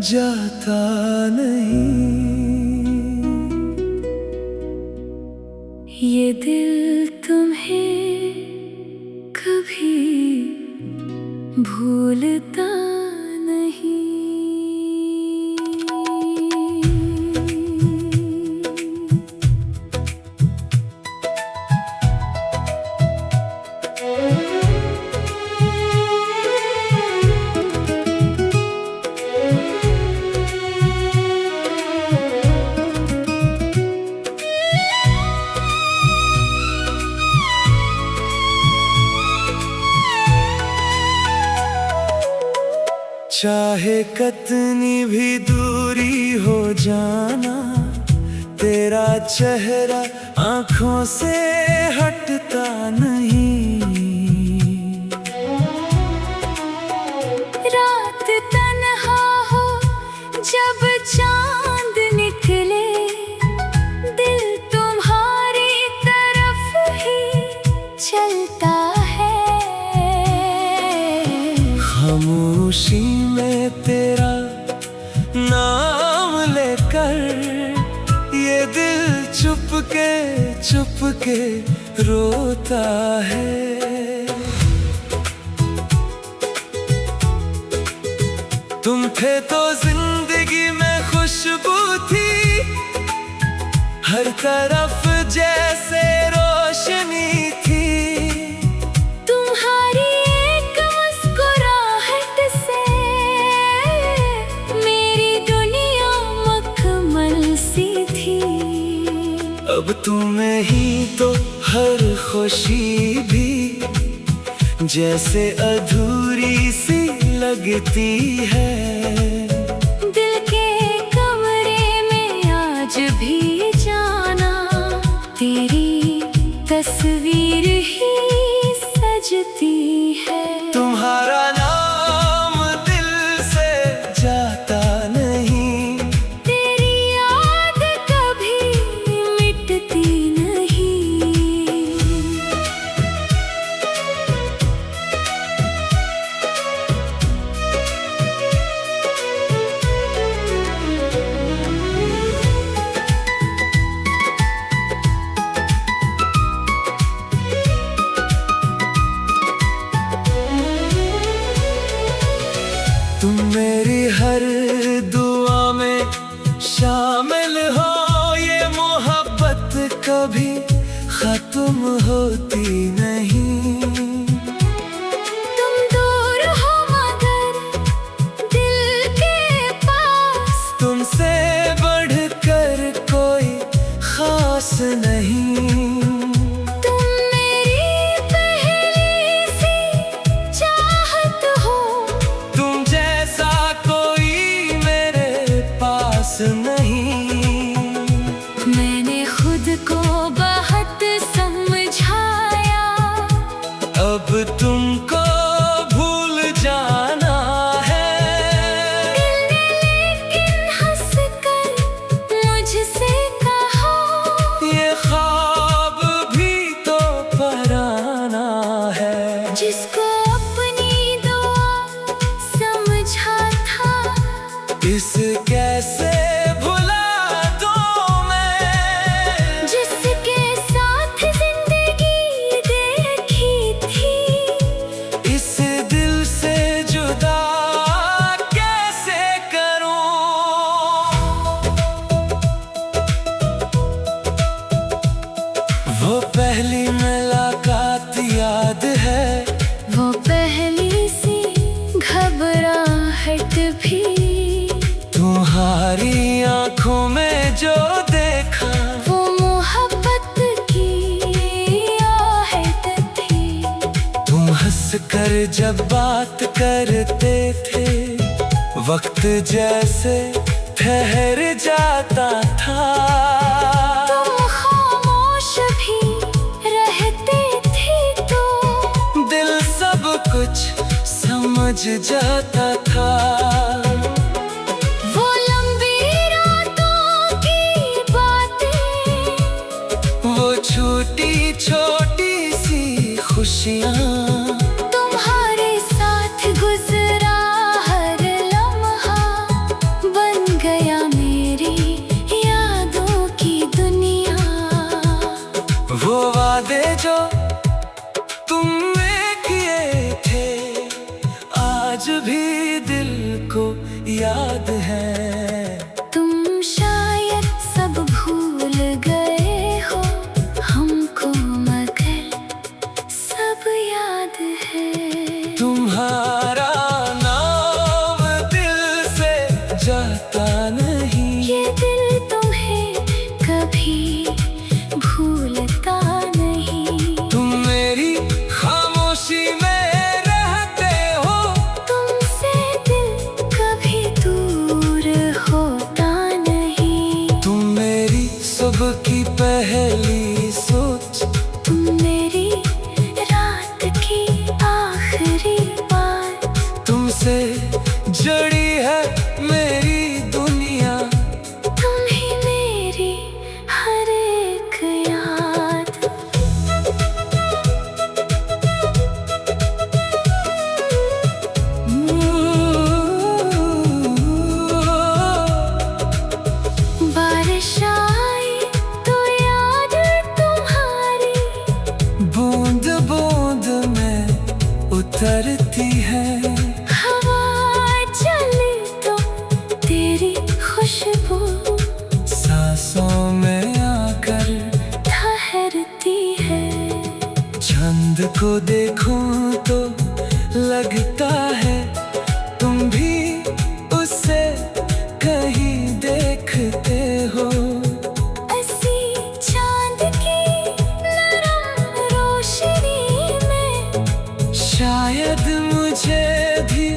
जाता नहीं। ये दिल तुम्हें कभी भूलता नहीं। चाहे कितनी भी दूरी हो जाना, तेरा चेहरा आँखों से हटता नहीं। रात तन्हा हो जब चांद निकले, दिल तुम्हारी तरफ ही चलता है। खामोशी में तेरा नाम लेकर ये दिल चुपके रोता है। तुम थे तो जिंदगी में खुशबू थी, हर तरफ जैसे रोशनी थी। तुम्हारी एक मुस्कुराहट से मेरी दुनिया मखमल सी थी। अब तुम्हें ही तो हर खुशी भी जैसे अधूरी सी लगती है। दिल के कमरे में आज भी जाना, तेरी तस्वीर ही सजती है। तुम्हारा नाम दिल से जाता नहीं, तेरी याद कभी मिटती नहीं। तुम मेरी हर दुआ में शामिल हो, ये मोहब्बत कभी खत्म होती नहीं। तुम दूर हो मगर दिल के पास, तुमसे बढ़कर कोई खास नहीं। तुम मेरी पहली सी चाहत हो, तुम जैसा कोई मेरे पास नहीं। मैंने खुद को बहुत समझाया, अब तुमको भूल जाना है। दिल ने लेकिन हंसकर मुझसे कहा, ये ख्वाब भी तो पराना है। जिसको अपनी दुआ समझा था, इस कैसे भुला दूं मैं, जिसके साथ जिंदगी देखी थी। इस दिल से जुदा कैसे करूं। वो पहली मुलाकात याद है, वो पहली सी घबराहट भी। तुम्हारी आंखों में जो देखा, वो मोहब्बत की आहट थी। तुम हंस कर जब बात करते थे, वक्त जैसे ठहर जाता था। तुम खामोश भी रहते थे तो दिल सब कुछ समझ जाता था। वो लंबी रातों की बातें, वो छोटी छोटी सी खुशियाँ, तुम्हारे साथ गुजरा हर लम्हा दिल को याद है। तुम शायद सब भूल गए हो हमको, मगर सब याद है। तुम्हारा नाम दिल से जाता नहीं, ये दिल तुम्हें कभी भूलता नहीं। तुम मेरी खामोशी में रहते हो, तुमसे दिल कभी दूर होता नहीं। तुम मेरी सुबह की पहली सोच, तुम मेरी रात की आखिरी बात। तुमसे जड़ी है मेरी दुनिया, तुम ही मेरी हर एक याद। बारिश आई तो याद तुम्हारी बूंद बूंद में उतरती है। हवा चली तो तेरी खुशबू सांसों में आकर ठहरती है। चांद को देखूं तो लगता है तुम भी उसे कहीं देखते हो। ऐसी चांद की नरम रोशनी में शायद मुझे भी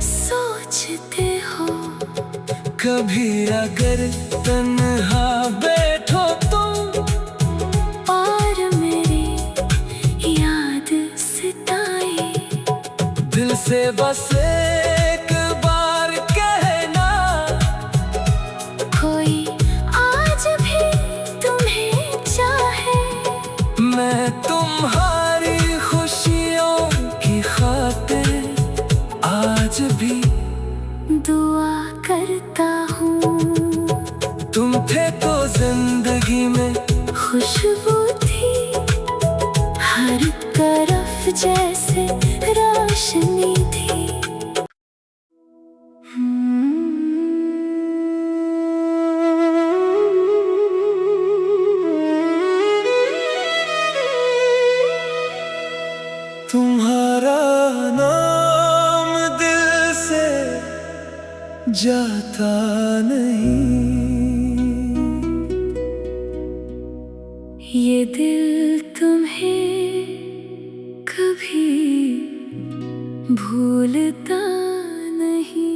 सोचते हो। कभी अगर तन्हा बैठो तुम, और मेरी याद सताए, दिल से बस एक बार कहना, कोई आज भी तुम्हें चाहे। मैं तुम्हारी खुशियों की खातिर आज भी दुआ करता हूँ। तुम थे तो जिंदगी में खुशबू थी हर तरफ जैसे रोशनी थी। तुम्हारा नाम दिल से जाता नहीं, ये दिल तुम्हें कभी भूलता नहीं।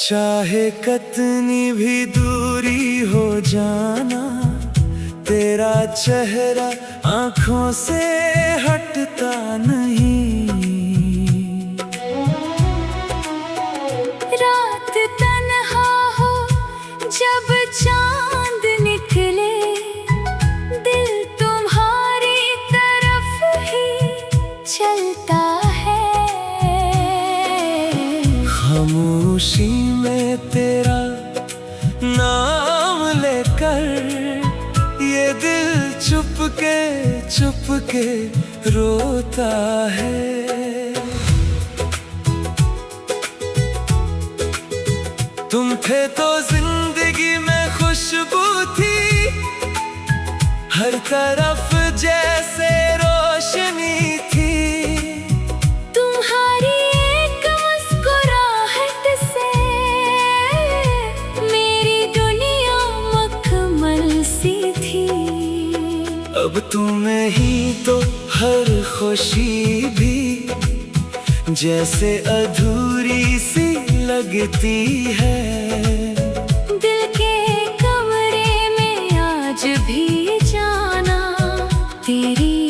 चाहे कितनी भी दूरी हो जाना, तेरा चेहरा आंखों से हटता नहीं। रात तन्हा हो जब चांद निकले, दिल तुम्हारी तरफ ही चलता है। खामोशी में तेरा नाम लेकर ये दिल चुपके रोता है। तुम थे तो जिंदगी में खुशबू थी हर तरफ जैसे रोशनी थी। तुम्हारी एक मुस्कुराहट से मेरी दुनिया मखमल सी थी। अब तुम्हें ही तो हर खुशी भी जैसे अधूरी सी लगती है। दिल के कमरे में आज भी जाना तेरी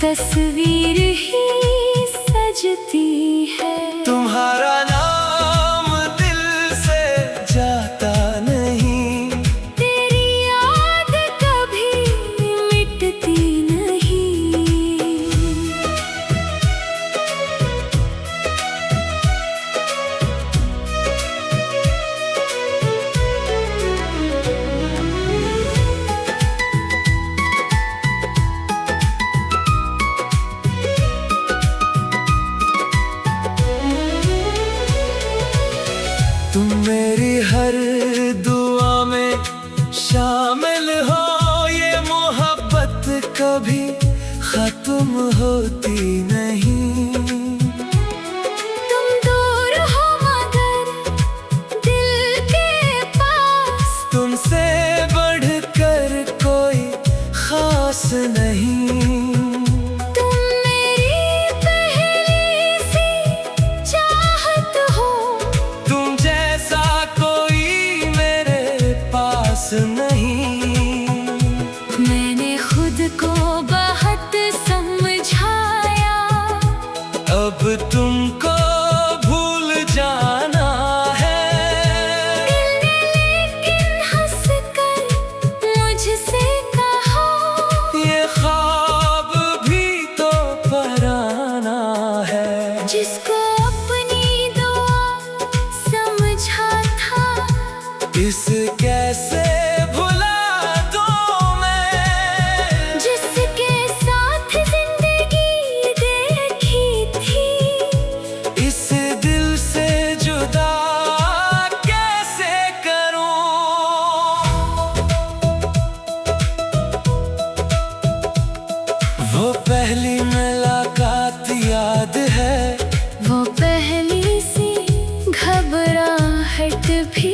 तस्वीर ही सजती है। तुम्हारा नाम दिल मेरी हर दुआ में शामिल हो, ये मोहब्बत कभी खत्म होती नहीं। तुम दूर हो मगर दिल के पास, तुमसे बढ़कर कोई खास नहीं। तुम मेरी पहली सी चाहत हो, तुम जैसा कोई मेरे पास नहीं। मैंने खुद को बहुत समझाया, अब तुमको भूल जाना है। दिल ने लेकिन हंस कर मुझसे कहा, ये ख्वाब भी तो पराना है। जिसको अपनी दुआ समझा था, इस कैसे भुला दूं मैं, जिसके साथ जिंदगी देखी थी। इस दिल से जुदा कैसे करूं। वो पहली मुलाकात याद है, वो पहली सी घबराहट भी,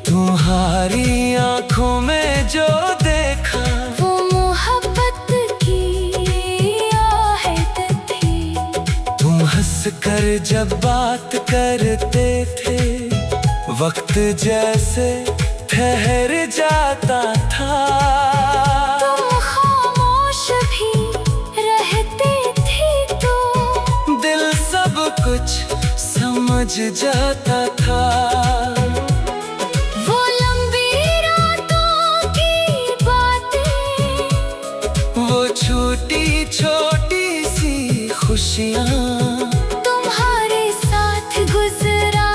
तुम्हारी आंखों में जो देखा, वो मोहब्बत की आहट थी। तुम हंस कर जब बात करते थे, वक्त जैसे ठहर जाता था। तुम खामोश भी रहते थे तो दिल सब कुछ समझ जाता था। वो लंबी रातों की बातें, वो छोटी छोटी सी खुशियाँ, तुम्हारे साथ गुजरा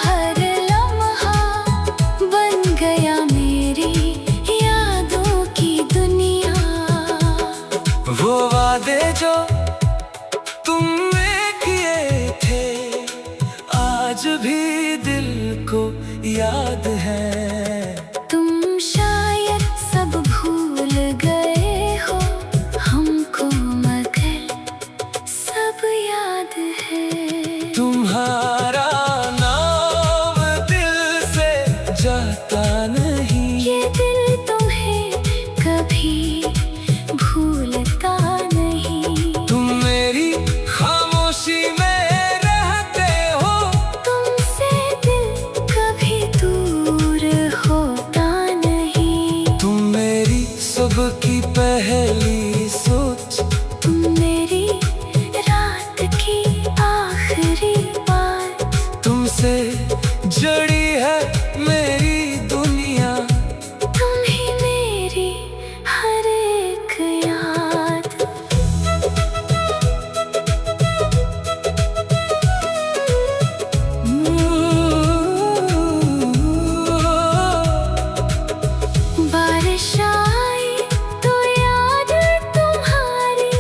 हर लम्हा, बन गया मेरी यादों की दुनिया। वो वादे जो तुमने किए थे, आज भी दिल को याद है। तुम शायद सब भूल गए हो हमको, मगर सब याद है। तुम्हारा नाम दिल से जाता नहीं, ये दिल तुम्हें कभी भूलता नहीं। तुम मेरी खामोशी में रहते हो, तुमसे दिल कभी दूर होता नहीं। तुम मेरी सुबह की पहली सोच, तुम मेरी रात की आखिरी बात, तुमसे जुड़ी है मेरी दुनिया। तुम ही मेरी हर एक याद। बारिश आई तो याद तुम्हारी,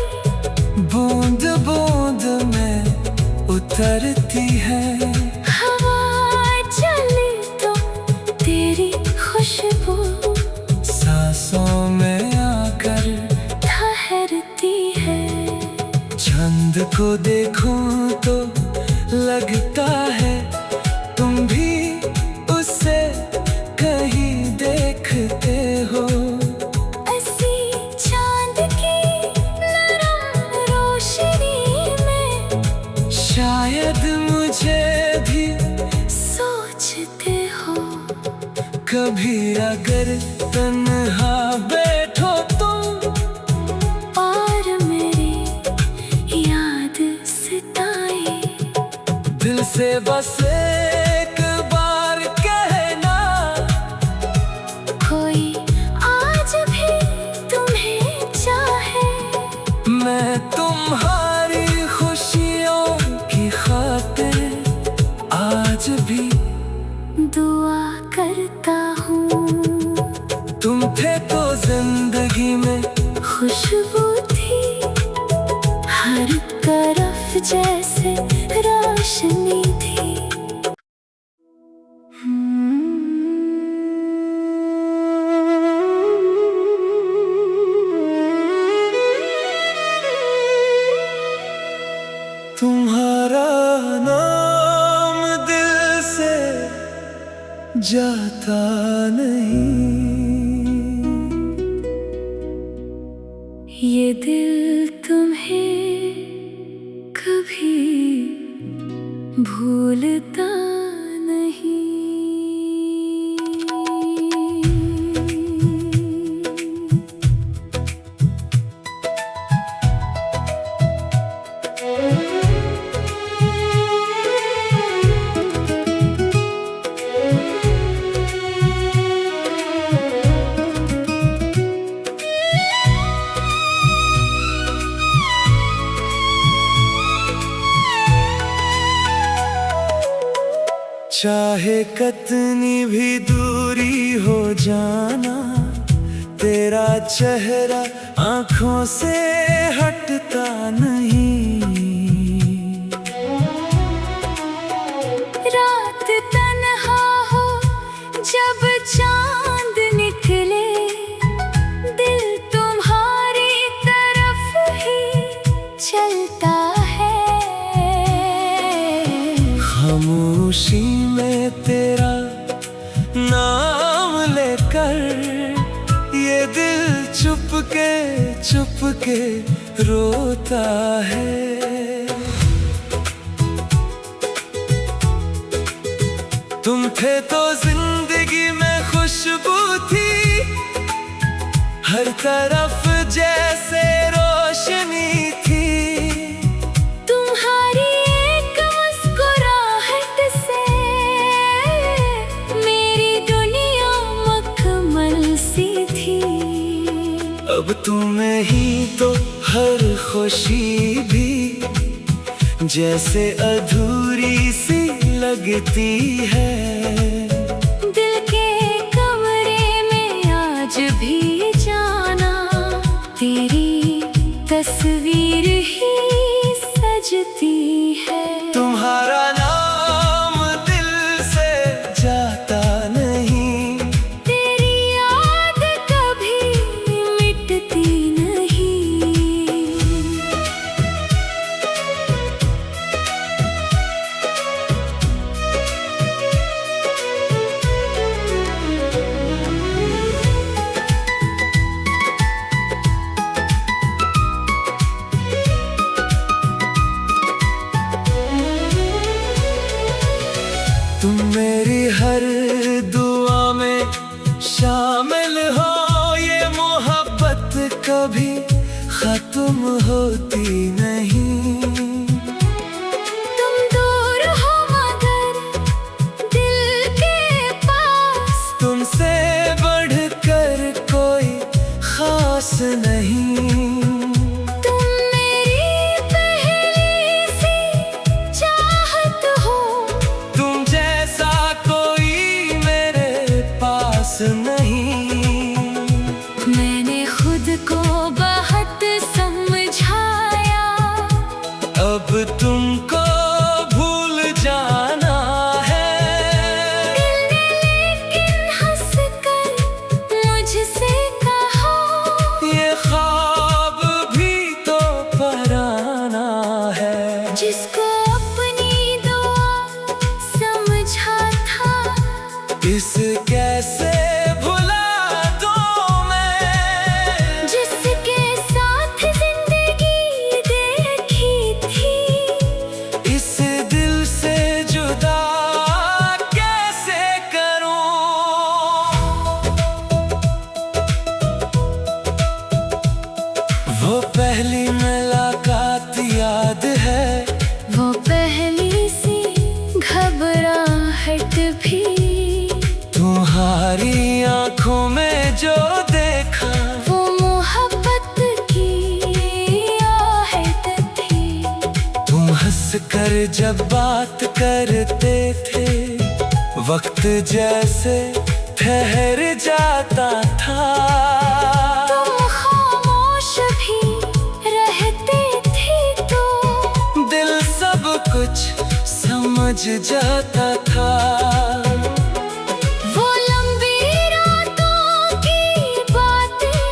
बूंद बूंद में उतरती है, हवा चली तो तेरी खुशबू सांसों में आकर ठहरती है। चंद को देखूं तो लगता है तुम भी उससे कहीं देखते हो। ऐसी चांद की नरम रोशनी में शायद मुझे भी सोचते हो, कभी अगर तन्हा बैठो तुम, और मेरी याद सताए, दिल से बस एक बार कहना, कोई आज भी तुम्हें चाहे। मैं तुम्हारी खुशियों की खातिर आज भी दुआ करता हूँ। तुम थे तो जिंदगी में खुशबू थी हर तरफ जैसे रोशनी थी। जाता नहीं। ये दिल तुम्हें कभी भूलता नहीं। चाहे कितनी भी दूरी हो जाना, तेरा चेहरा आंखों से हटता नहीं। रात तन्हा हो जब चांद निकले, दिल तुम्हारी तरफ ही चलता है। खामोशी में तेरा नाम लेकर ये दिल चुपके रोता है। तुम थे तो जिंदगी में खुशबू थी, हर तरफ जैसे रोशनी थी। तुम्हारी एक मुस्कुराहट से मेरी दुनिया मखमल सी थी। अब तुम्हें ही तो हर खुशी भी जैसे अधूरी सी लगती है। दिल के कमरे में आज भी जाना, तेरी तस्वीर ही सजती है। तुम्हारा नाम दिल से जाता नहीं, तेरी याद कभी मिटती नहीं। तुम मेरी हर दुआ में शामिल हो, ये मोहब्बत कभी खत्म होती नहीं। तुम दूर हो मगर दिल के पास, तुमसे बढ़कर कोई खास नहीं। तुम मेरी पहली सी चाहत हो, तुम जैसा कोई मेरे पास नहीं। मैंने खुद को बहुत समझाया, अब तुमको भूल जाना है। दिल ने लेकिन हंसकर मुझसे कहा, ये ख्वाब भी तो पराना है। जिसको अपनी दुआ समझा था, इस कैसे भुला दूं मैं, जिसके साथ जिंदगी देखी थी। इस दिल से जुदा कैसे करूं। वो पहली मुलाकात याद है, वो पहली सी घबराहट भी, तुम्हारी आंखों में जो देखा वो मोहब्बत की आहट थी। तुम हंस कर जब बात करते थे, वक्त जैसे ठहर जाता था। तुम खामोश भी रहते थे तो दिल सब कुछ समझ जाता था। वो लंबी रातों की बातें,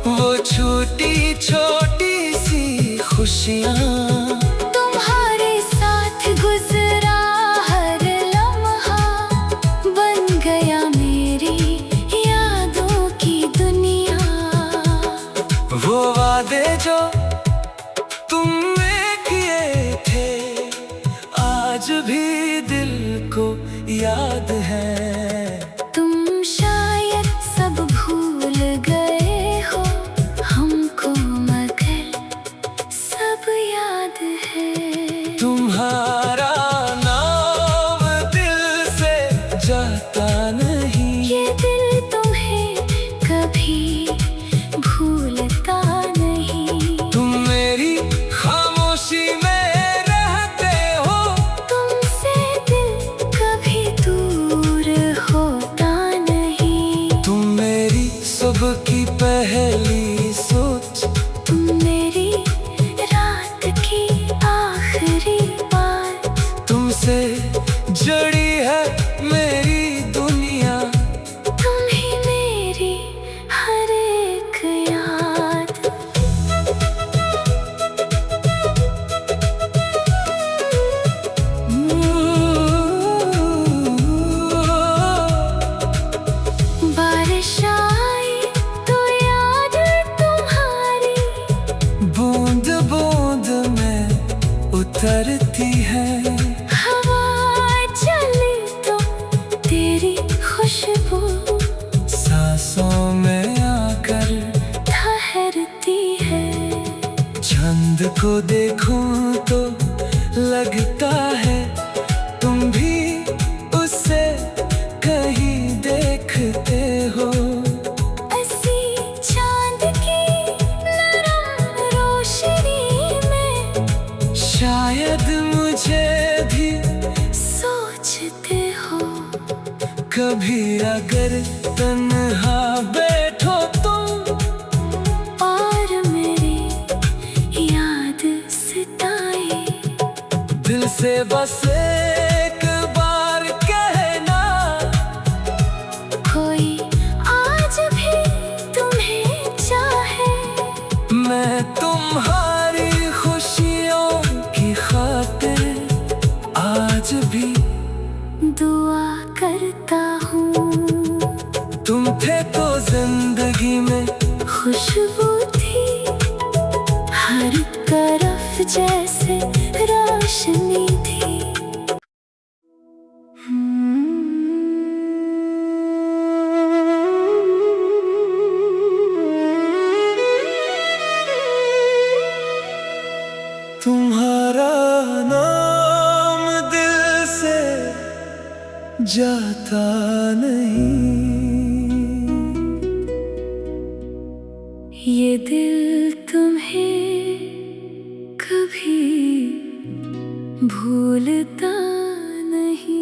वो छोटी छोटी सी खुशियाँ, तुम्हारे साथ गुजरा हर लम्हा याद है। तुम शायद सब भूल गए हो हमको, मगर सब याद है। तुम्हारा नाम दिल से जाता नहीं, ये दिल तुम्हें कभी भूलता नहीं। तुम मेरी खामोशी में रहते हो, तुमसे दिल कभी दूर होता नहीं। तुम मेरी सुबह की पहली सोच, तुम मेरी रात की आखिरी बात। तुमसे जड़ी है मेरी दुनिया, तुम ही मेरी हर एक याद। बारिश आई तो याद तुम्हारी बूंद बूंद में उतरती है। हवा चली तो तेरी खुशबू सांसों में आकर ठहरती है। चांद को देखूं तो लगता है तुम भी उससे कहीं देखते हो। ऐसी चांद की नरम रोशनी में शायद मुझे भी सोचते हो। कभी अगर तन्हा बैठो तुम, और मेरी याद सताए, दिल से बस एक बार कहना, कोई आज भी तुम्हें चाहे। मैं तुम्हारी खुशियों की खातिर आज भी दुआ करता हूँ। तुम थे तो जिंदगी में खुशबू थी हर तरफ जैसे रोशनी थी। तुम्हारा नाम दिल से जाता नहीं, ये दिल तुम्हें कभी भूलता नहीं।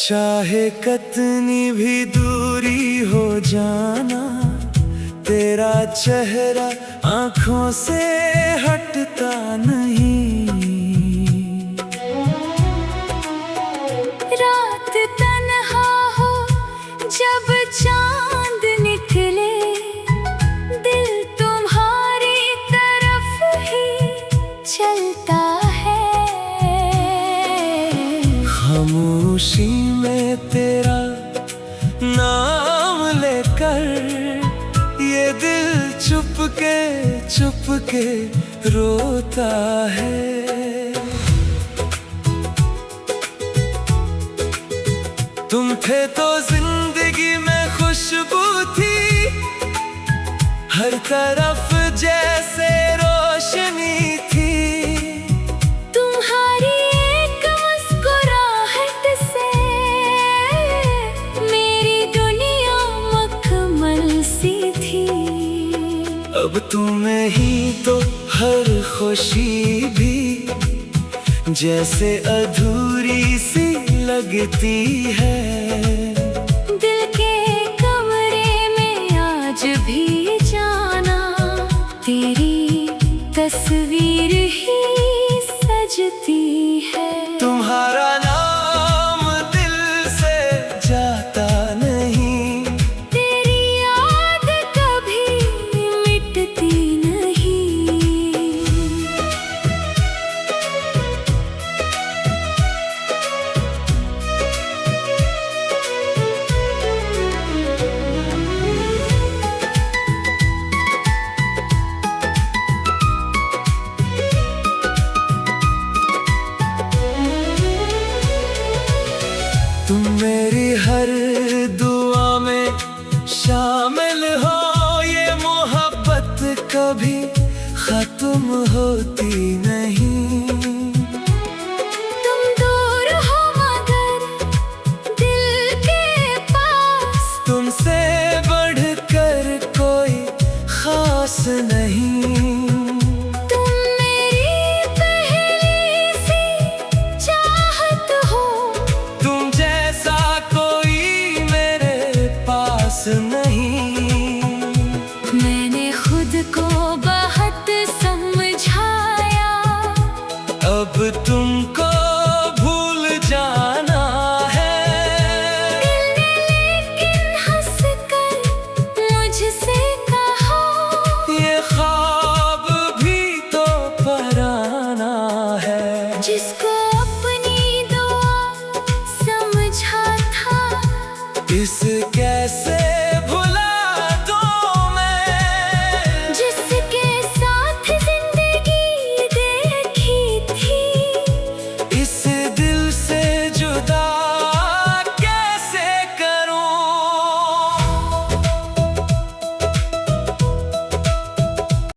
चाहे कितनी भी दूरी हो जाना, तेरा चेहरा आंखों से हटता नहीं। रात तन्हा हो जब चांद निकले, दिल तुम्हारी तरफ ही चलता है। खामोशी में तेरा नाम लेकर ये दिल चुप के रोता है। तुम थे तो जिंदगी में खुशबू थी हर तरफ जैसे रोशनी थी। तुम्हारी एक मुस्कुराहट से मेरी दुनिया मखमल सी थी। अब तुम्हें ही तो हर खुशी भी जैसे अधूरी सी लगती है। दिल के कमरे में आज भी जाना तेरी तस्वीर ही सजती है। तुम्हारा नाम दिल से जाता होती नहीं। तुम दूर हो मगर दिल के पास, तुमसे बढ़कर कोई खास नहीं। तुम मेरी पहली सी चाहत हो, तुम जैसा कोई मेरे पास नहीं। मैंने खुद को बहुत समझाया, अब तुमको भूल जाना है। दिल ने लेकिन हंसकर मुझसे कहा, ये ख्वाब भी तो पराना है। जिसको अपनी दुआ समझा था, इस कैसे